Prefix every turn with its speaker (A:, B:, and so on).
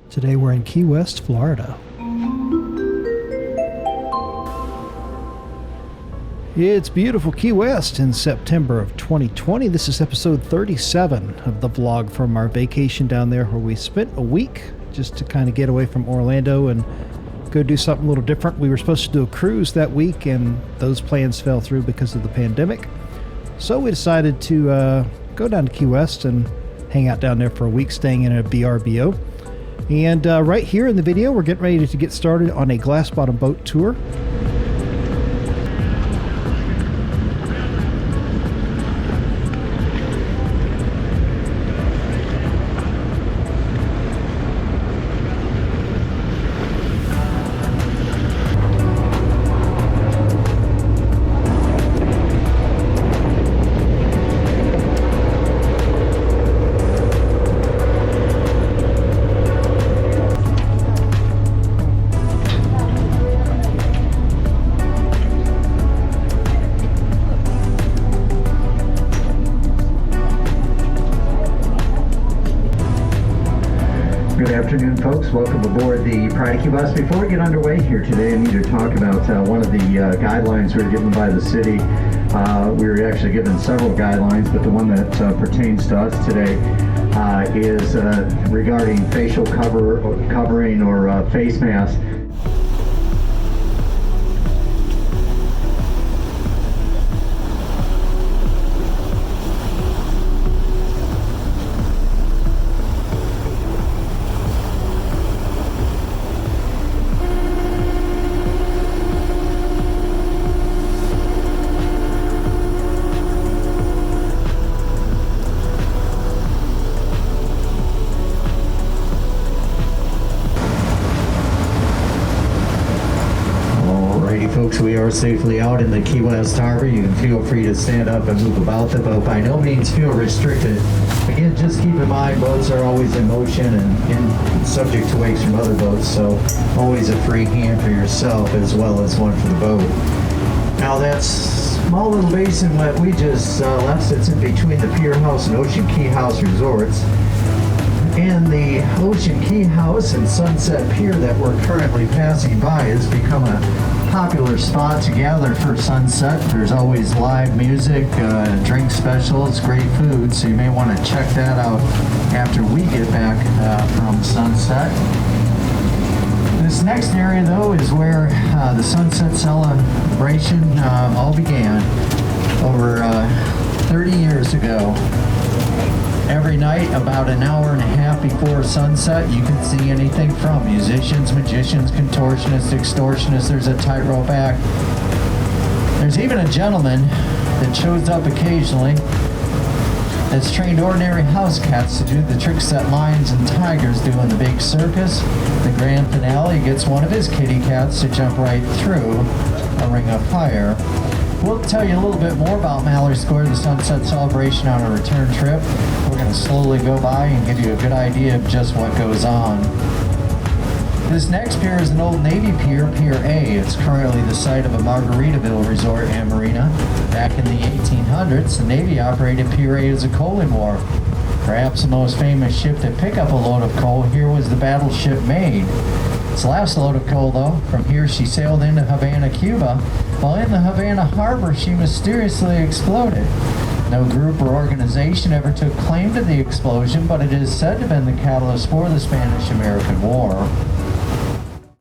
A: Today we're in Key West, Florida. It's beautiful Key West in September of 2020. This is episode 37 of the vlog from our vacation down there where we spent a week just to kind of get away from Orlando and go do something a little different. We were supposed to do a cruise that week and those plans fell through because of the pandemic. So we decided to go down to Key West and hang out down there for a week, staying in a VRBO. And right here in the video, we're getting ready to get started on a glass bottom boat tour.
B: Good afternoon, folks. Welcome aboard the Pride of Key West. Before we get underway here today, I need to talk about one of the guidelines we were given by the city. We were actually given several guidelines, but the one that pertains to us today is regarding facial covering or face masks. Folks, we are safely out in the Key West Harbor. You can feel free to stand up and move about the boat. By no means feel restricted. Again, just keep in mind boats are always in motion and subject to wakes from other boats, so always a free hand for yourself as well as one for the boat. Now that small little basin that we just left sits in between the Pier House and Ocean Key House resorts. And the Ocean Key House and Sunset Pier that we're currently passing by has become a popular spot to gather for sunset. There's always live music, drink specials, great food, so you may want to check that out after we get back from sunset. This next area, though, is where the sunset celebration all began over 30 years ago. Every night, about an hour and a half before sunset, you can see anything from musicians, magicians, contortionists, extortionists. There's a tightrope act. There's even a gentleman that shows up occasionally that's trained ordinary house cats to do the tricks that lions and tigers do in the big circus. The grand finale gets one of his kitty cats to jump right through a ring of fire. We'll tell you a little bit more about Mallory Square, the sunset celebration on a return trip. We're going to slowly go by and give you a good idea of just what goes on. This next pier is an old Navy pier, Pier A. It's currently the site of a Margaritaville resort and marina. Back in the 1800s, the Navy operated Pier A as a coaling wharf. Perhaps the most famous ship to pick up a load of coal here was the battleship Maid. Its last load of coal, though, from here she sailed into Havana, Cuba. While in the Havana harbor, she mysteriously exploded. No group or organization ever took claim to the explosion, but it is said to have been the catalyst for the Spanish-American War.